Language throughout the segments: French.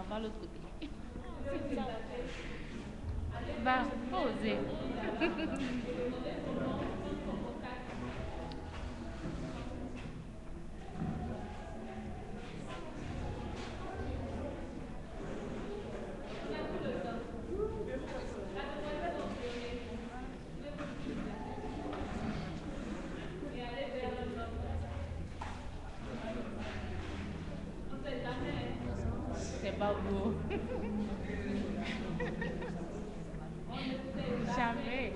par l'autre côté. Va, faut oser. C'est pas beau. Jamais.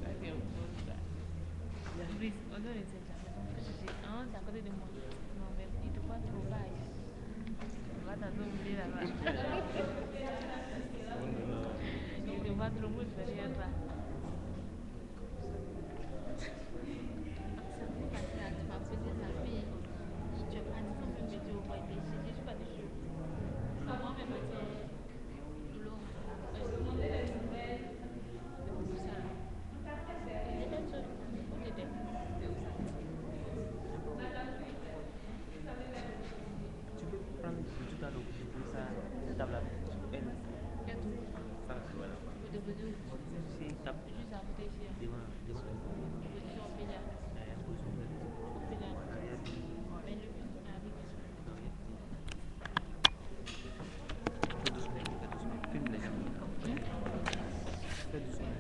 Ça, c'est beau, ça. Brice, on ne le sait jamais. Donc, je dis, hein, c'est à côté de moi. Non, mais il te voit trop bas ailleurs. On va t'oublier là-bas. Il te voit trop mouche derrière toi. Ça fait passer à tu m'as pesé la fille. Tu es parti sans me mettre au bois. Je suis pas de chou. Avant, même parti de l'eau. C'est pour ça. Il était seul. Où t'étais? Tu peux prendre tout à l'eau pour ça, cette table-là. Elle, Il y a tout. ça, voilà. Vous devez C'est une table juste à côté ici. devant, devant. Position Pédia. Position de Pédia. arrière. Mais le but, c'est avec. Fais doucement, fais doucement. Filme les gens. Fais doucement.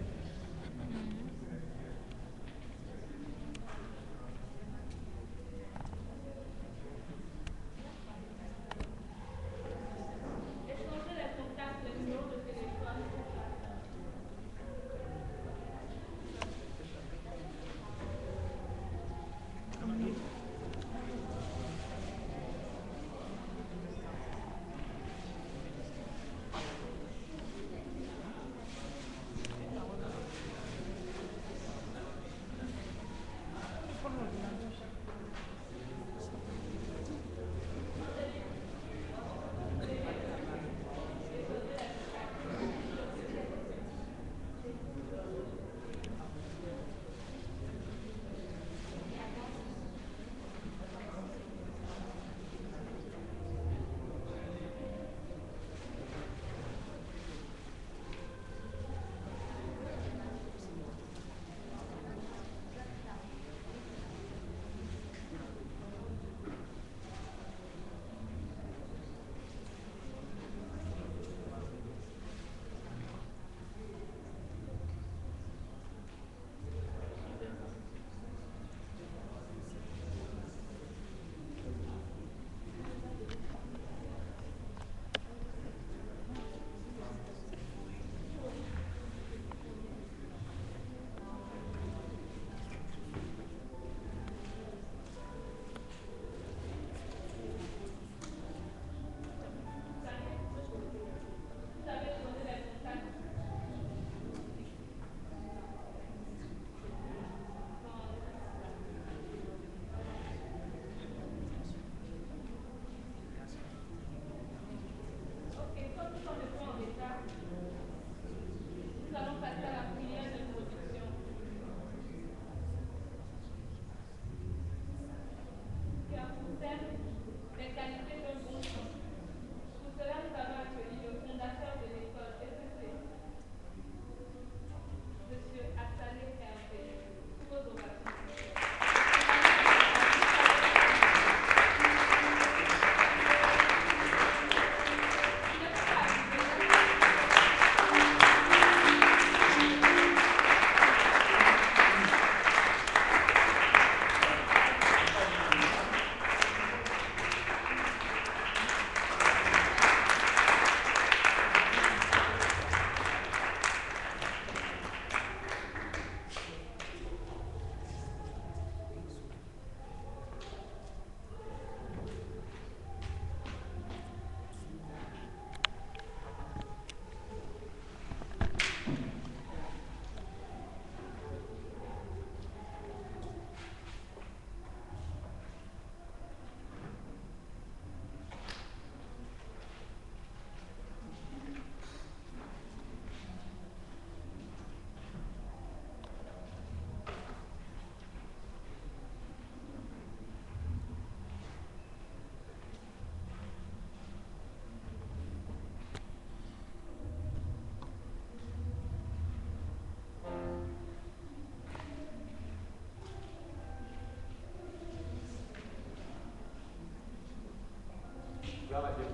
Gloire à Dieu.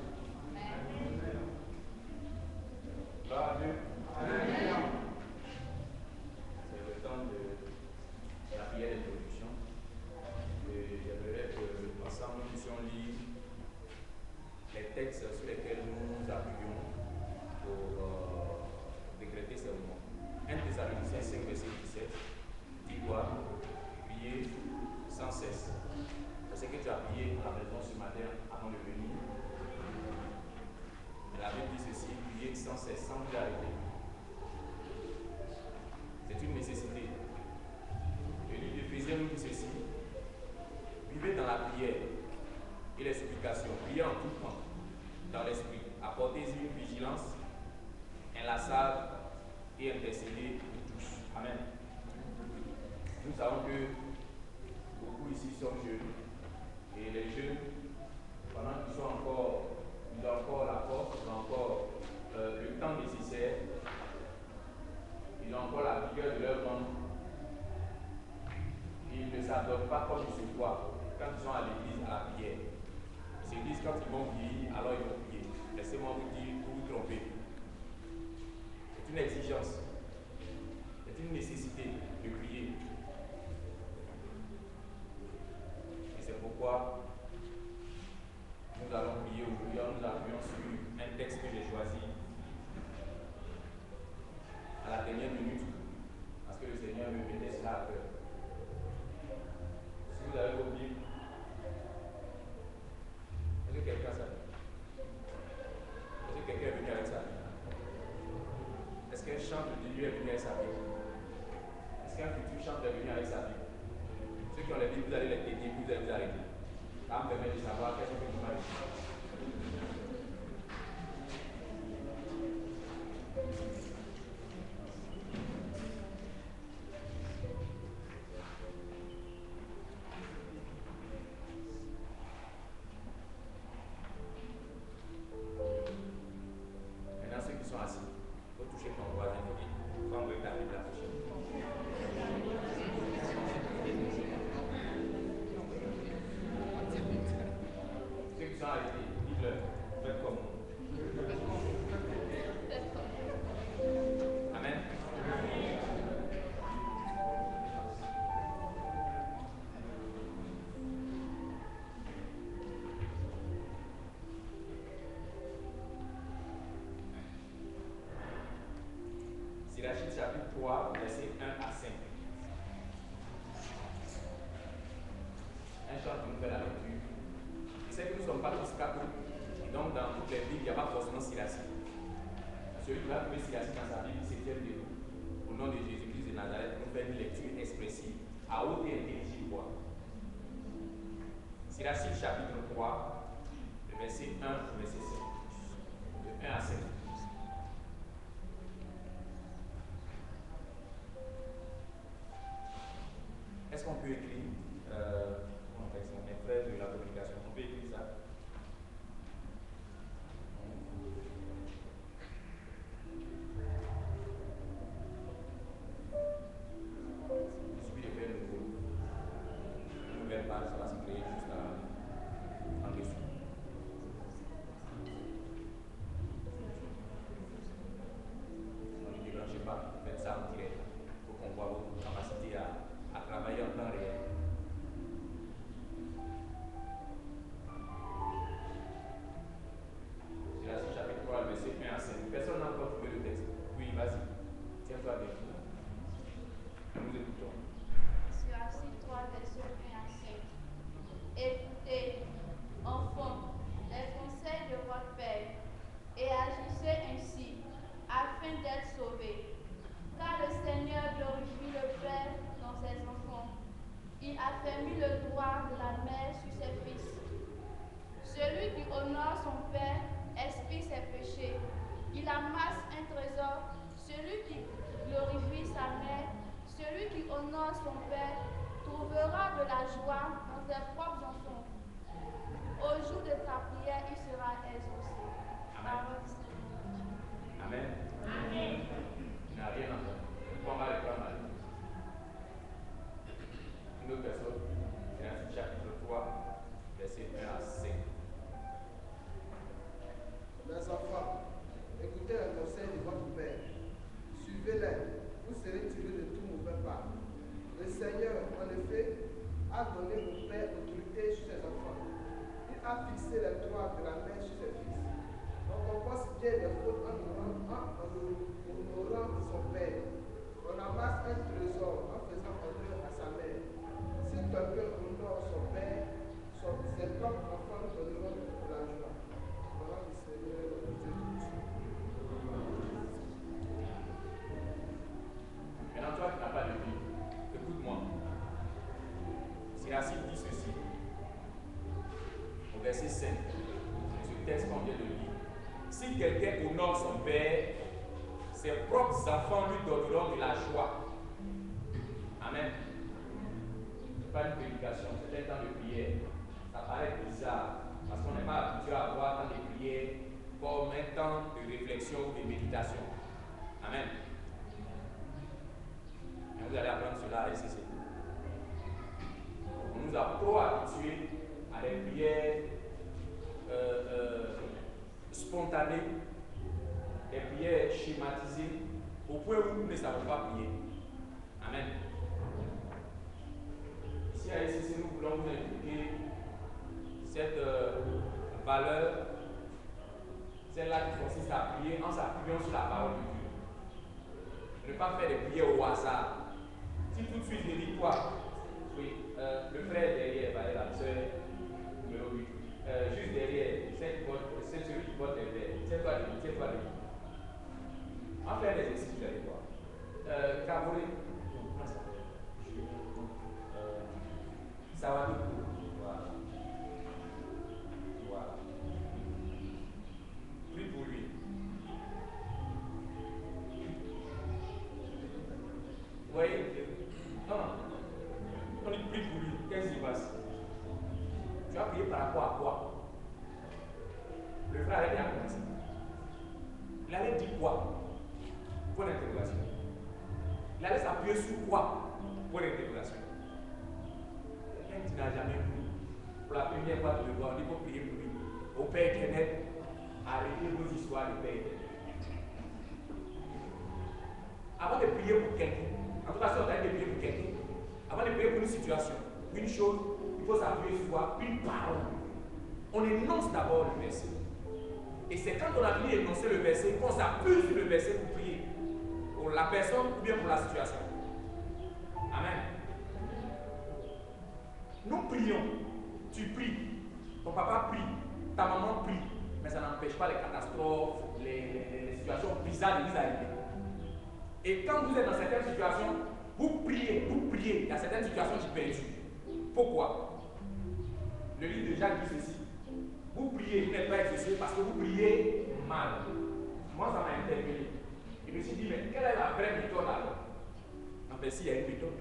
Gloire à Dieu. C'est le temps de la prière d'introduction. Et j'aimerais que ensemble nous puissions lire les textes sur lesquels nous nous appuyons pour décréter ces moments. 1 Thessaloniciens 5, verset 17. Dis-toi, priez sans cesse. C'est ce que tu as prié à la maison ce matin avant de venir. La Bible dit ceci, priez sans cesse, sans vous arrêter. C'est une nécessité. Et l'Éphésiens nous dit ceci, vivez dans la prière et les supplications, priez en tout temps, dans l'esprit. Apportez-y une vigilance inlassable et intercédez pour tous. Amen. Nous savons que beaucoup ici sont jeunes. Et les jeunes, pendant qu'ils sont encore, ils ont encore la force, ils ont encore le temps nécessaire, ils ont encore la vigueur de leur monde, ils ne s'adonnent pas comme il se doit quand ils sont à l'église, à la prière. Ils se disent quand ils vont vieillir, alors ils vont prier. Laissez-moi vous dire, vous vous trompez. C'est une exigence, c'est une nécessité de prier. Et c'est pourquoi nous allons prier aujourd'hui, nous appuyons sur un texte que j'ai choisi à la dernière minute, parce que le Seigneur me mettait cela à cœur. Si vous avez vos Bibles, est-ce que quelqu'un s'habille? Est-ce que quelqu'un est venu avec sa Bible? Est-ce qu'un chant de Dieu est venu avec sa Bible? Est-ce qu'un futur chant est venu avec sa Bible? Ceux qui ont les Bibles, vous allez les tenir, puis vous allez vous arrêter. Ça me permet de savoir qu'est-ce que vous m'avez dit. Maintenant, ceux qui sont assis, il faut toucher ton voisin et dire, faut envoyer ta Bible la prochaine. Ceux qui sont arrêtés, dites-leur, faites comme moi. Amen. Sirachide chapitre 3, versets 1 à 5. Un chant qui nous fait la lecture. Je sais que nous ne sommes pas tous catholiques. Et donc, dans toutes les Bibles, il n'y a pas forcément Sirachide. Celui qui va trouver Sirachide dans sa Bible, c'est Dieu de nous. Au nom de Jésus-Christ de Nazareth, nous faisons une lecture expressive, à haute et intelligible. Sirachide chapitre 3, le verset 1 au verset 5. De 1 à 5. Est-ce qu'on peut écrire mes frères de la communication, on peut écrire ça? Il suffit de faire une nouvelle page, ça va se créer juste en dessous. Ne déclenchez pas, faites ça en direct pour qu'on voit votre capacité à travailler en temps réel. C'est la chapitre 3, verset 1 à 5. Personne n'a encore trouvé le texte. Oui, vas-y. Tiens-toi avec nous. Nous écoutons. Sirachide 3, verset 1 à 5. Écoutez, enfants, les conseils de votre Père, et agissez ainsi, afin d'être sauvés. Car le Seigneur glorifie le Père dans ses enfants. Il affermit le droit de la mère sur ses fils. Celui qui honore son Père expie ses péchés. Il amasse un trésor. Celui qui glorifie sa mère, celui qui honore son Père, trouvera de la joie dans ses propres enfants. Au jour de ta prière, il sera exaucé. Amen. Amen. Amen. Il n'a rien entendu. On va le prendre. Une autre personne, c'est dans le chapitre 3, verset 1 à 5. honorant son père. On amasse un trésor en faisant honneur à sa mère. Si quelqu'un honore son père, ses propres enfants lui donneront de la joie. Parole du Seigneur, notre Dieu. Maintenant, toi qui n'as pas de Bible, écoute-moi. Si la Bible dit ceci, au verset 5, de ce texte qu'on vient de lire, si quelqu'un honore son père, ses propres enfants lui donneront de la joie. Amen. Ce n'est pas une prédication, c'est un temps de prière. Ça paraît bizarre, parce qu'on n'est pas habitué à voir tant de prières comme un temps de réflexion ou de méditation. Amen. Et vous allez apprendre cela à SCC. On nous a trop habitués à des prières spontanées, des prières schématisées, au point où nous ne savons pas prier. Amen. Ici à SCC, nous voulons vous inculquer cette valeur, celle-là qui consiste à prier en s'appuyant sur la parole de Dieu. Ne pas faire des prières au hasard. Si tout de suite je dis quoi? Oui, le frère derrière, la soeur numéro 8, juste derrière, c'est celui qui porte les verres. Tiens-toi de lui. On fait des exercices, vous allez voir. Cabouré, comment ça s'appelle? Sawadou. Voilà. Prie pour lui. Vous voyez? Non. On dit prie pour lui. Qu'est-ce qui se passe? Tu vas prier par rapport à quoi? Le frère avait bien commencé. Il avait dit quoi? Point d'interrogation. Il allait s'appuyer sur quoi? Point d'interrogation. Quelqu'un qui n'a jamais prié. Pour la première fois de le voir, il faut prier pour lui. Au Père éternel, arrêtez vos histoires de Père éternel. Avant de prier pour quelqu'un, en tout cas, si on a de prier pour quelqu'un, avant de prier pour une situation, une chose, il faut s'appuyer sur quoi? Une parole. On énonce d'abord le verset. Et c'est quand on a fini d'énoncer le verset qu'on s'appuie sur le verset pour prier. Pour la personne ou bien pour la situation. Amen. Nous prions. Tu pries. Ton papa prie. Ta maman prie. Mais ça n'empêche pas les catastrophes, les situations bizarres de vous arriver. Et quand vous êtes dans certaines situations, vous priez. Il y a certaines situations qui perdurent. Pourquoi? Le livre de Jacques dit ceci. Vous priez, vous n'êtes pas exaucé parce que vous priez mal. Moi, ça m'a interpellé. Je me suis dit, mais quelle est la vraie méthode alors? En fait, s'il y a une méthode,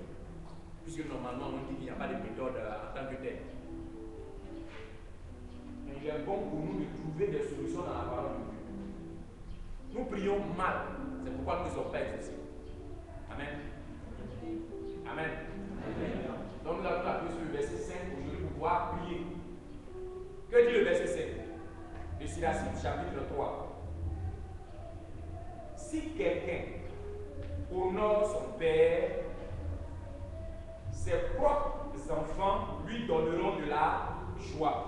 puisque normalement on dit qu'il n'y a pas de méthode en tant que telle. Mais il est bon pour nous de trouver des solutions dans la parole de Dieu. Nous prions mal, c'est pourquoi nous ne sommes pas exaucés. Amen. Amen. Donc nous allons appuyer sur le verset 5 aujourd'hui pour pouvoir prier. Que dit le verset 5 de Siracide, chapitre 3? Si quelqu'un honore son père, ses propres enfants lui donneront de la joie.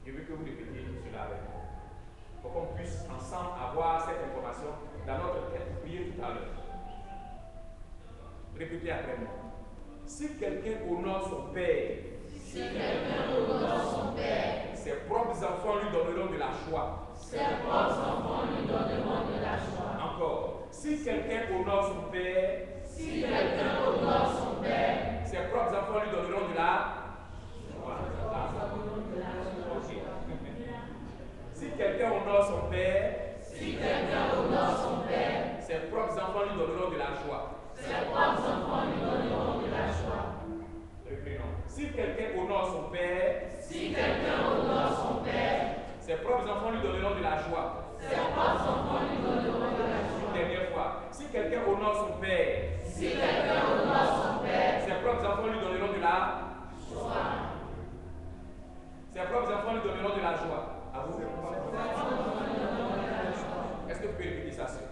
Je veux que vous répétiez cela avec moi, pour qu'on puisse ensemble avoir cette information dans notre prière tout à l'heure. Répétez après moi. Si quelqu'un honore son père, ses propres enfants lui donneront de la joie. Encore. Si quelqu'un honore son père, ses propres enfants lui donneront de la joie. Si quelqu'un honore son père, ses propres enfants lui donneront de la joie. Si quelqu'un honore son père, ses propres enfants lui donneront de la joie. Une dernière fois. Si quelqu'un honore son père, ses propres enfants lui donneront de la joie. Ses propres enfants lui donneront de la joie. À vous. Est-ce que vous pouvez répéter ça, sœur?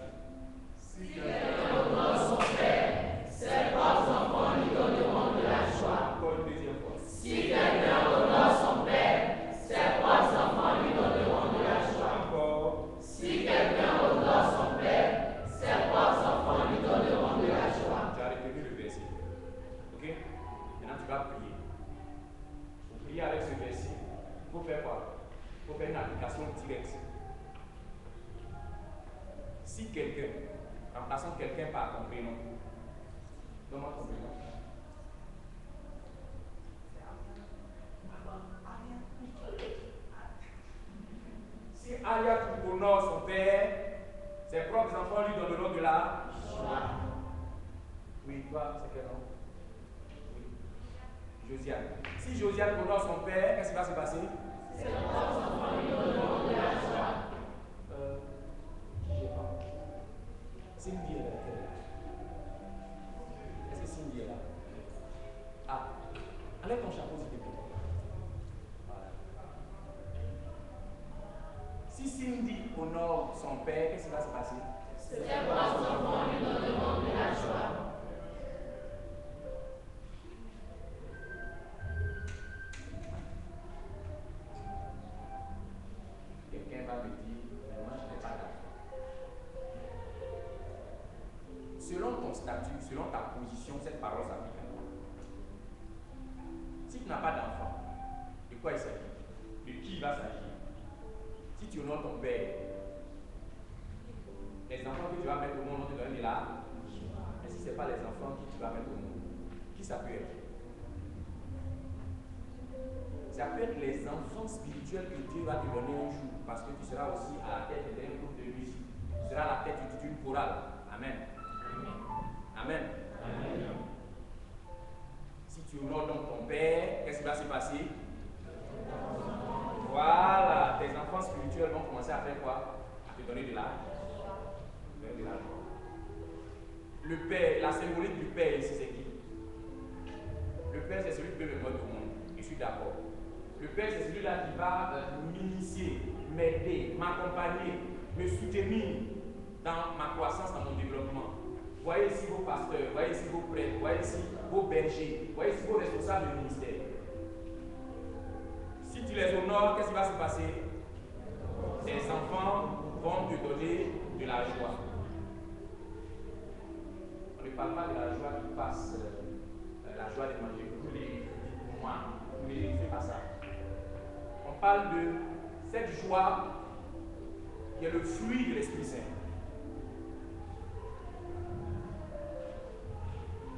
Si quelqu'un honore son père, ses propres enfants lui donneront de la joie. Encore une deuxième fois. Si quelqu'un honore son père, ses propres enfants lui donneront de la joie. Encore. faut faire quoi? Il faut faire une application directe. Si quelqu'un, remplaçons quelqu'un par ton prénom, donne-moi ton prénom. Si Alia honore son père, ses propres enfants lui donneront de la joie. Oui, toi, c'est quel nom? Oui. Josiane. Si Josiane honore son père, qu'est-ce qui va se passer? Ses propres enfants lui donneront de la joie. Je sais pas. Cindy est là. Est-ce que Cindy est là? Ah, enlève ton chapeau s'il te plaît. Voilà. Si Cindy honore son père, qu'est-ce qui va se passer? Ses propres enfants lui donneront de la joie. Quelqu'un va me dire, mais moi je n'ai pas d'enfant. Selon ton statut, selon ta position, cette parole s'applique à toi. Si tu n'as pas d'enfant, de quoi il s'agit? De qui il va s'agir? Si tu honores ton père, les enfants que tu vas mettre au monde vont te donner de la joie. Mais si ce n'est pas les enfants que tu vas mettre au monde, qui ça peut être? Ça peut être les enfants spirituels que Dieu va te donner un jour, parce que tu seras aussi à la tête d'un groupe de musique. Tu seras à la tête d'une chorale. Amen. Amen. Amen. Si tu honores donc ton père, qu'est-ce qui va se passer? Voilà, tes enfants spirituels vont commencer à faire quoi? À te donner de la joie. Le père, la symbolique du père ici, c'est qui? Le père, c'est celui qui peut me mettre au monde. Je suis d'accord. Le père, c'est celui-là qui va m'initier, m'aider, m'accompagner, me soutenir dans ma croissance, dans mon développement. Voyez ici vos pasteurs, voyez ici vos prêtres, voyez ici vos bergers, voyez ici vos responsables de ministère. Si tu les honores, qu'est-ce qui va se passer? Tes enfants vont te donner de la joie. On ne parle pas de la joie qui passe, la joie de manger tous les mois, mais c'est pas ça. On parle de cette joie qui est le fruit de l'Esprit Saint.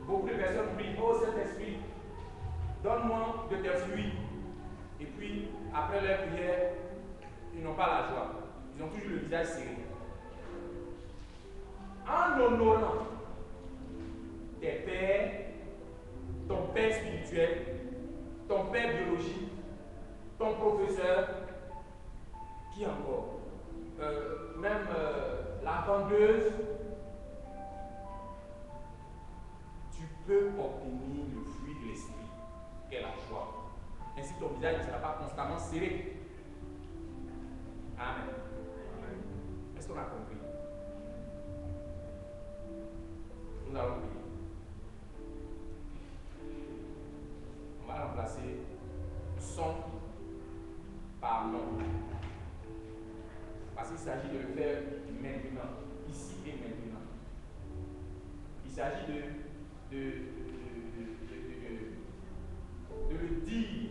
Beaucoup de personnes prient, oh Saint-Esprit, donne-moi de tes fruits. Et puis, après leur prière, ils n'ont pas la joie. Ils ont toujours le visage serré. En honorant tes pères, ton père spirituel, ton père biologique, ton professeur, qui encore? Même la vendeuse, tu peux obtenir le fruit de l'esprit, qui est la joie. Ainsi ton visage ne sera pas constamment serré. Amen. Est-ce qu'on a compris? Nous allons prier. On va remplacer son par nom. Parce qu'il s'agit de le faire maintenant, ici et maintenant. Il s'agit de le dire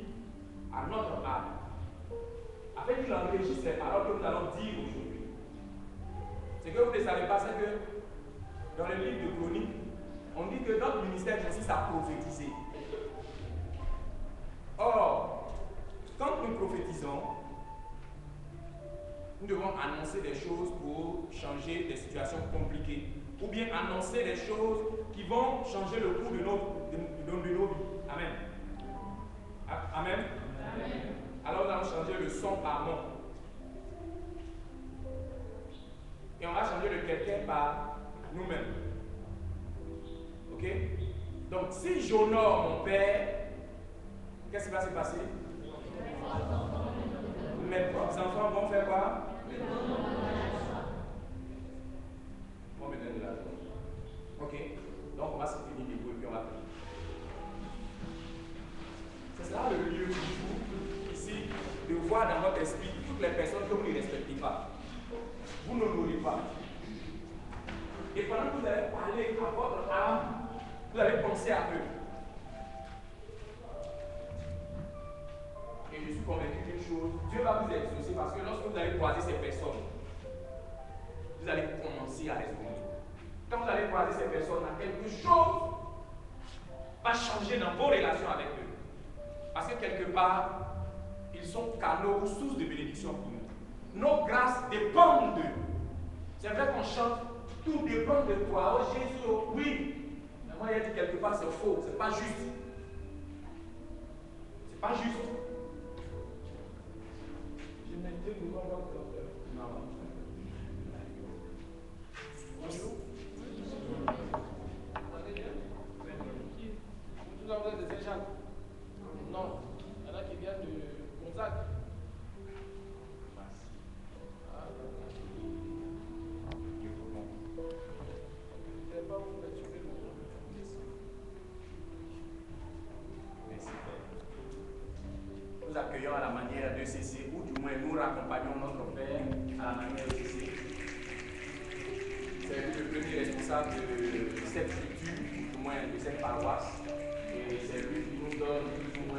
à notre âme, afin qu'il enregistre les paroles que nous allons dire aujourd'hui. Ce que vous ne savez pas, c'est que dans le livre de Chroniques, on dit que notre ministère consiste à prophétiser. Or, quand nous prophétisons, nous devons annoncer des choses pour changer des situations compliquées, ou bien annoncer des choses qui vont changer le cours de nos vies. Amen. Amen. Amen. Alors nous allons changer le son par nom. Et on va changer le quelqu'un par nous-mêmes. Ok? Donc si j'honore mon père, qu'est-ce qui va se passer? Mes propres enfants vont faire quoi? Vont me donner de la joie. Ok? Donc on va se finir des et puis on va prier. C'est ça le lieu du jour, ici, de voir dans votre esprit toutes les personnes que vous ne respectez pas. Vous n'honorez pas. Et pendant que vous allez parler à votre âme, vous allez penser à eux. Et je suis convaincu d'une chose, Dieu va vous exaucer parce que lorsque vous allez croiser ces personnes, vous allez commencer à raisonner. Quand vous allez croiser ces personnes, quelque chose va changer dans vos relations avec eux. Parce que quelque part, ils sont canaux ou sources de bénédiction pour nous. Nos grâces dépendent d'eux. C'est vrai qu'on chante, tout dépend de toi. Oh Jésus, oh, oui. Mais moi, il a dit quelque part, c'est faux, c'est pas juste. C'est pas juste. Je m'étais devant votre docteur. Non. Bonjour. Vous allez bien? Vous avez des Saint-Jacques? Non. Il y en a qui viennent de Gonzague. Ah, d'accord. Je ne sais pas où vous êtes suivi. Merci Père. Nous accueillons à la manière de CC, ou du moins nous raccompagnons notre Père à la manière de CC. C'est lui le premier responsable de cette structure, ou du moins de cette paroisse, et c'est lui qui nous donne plus ou moins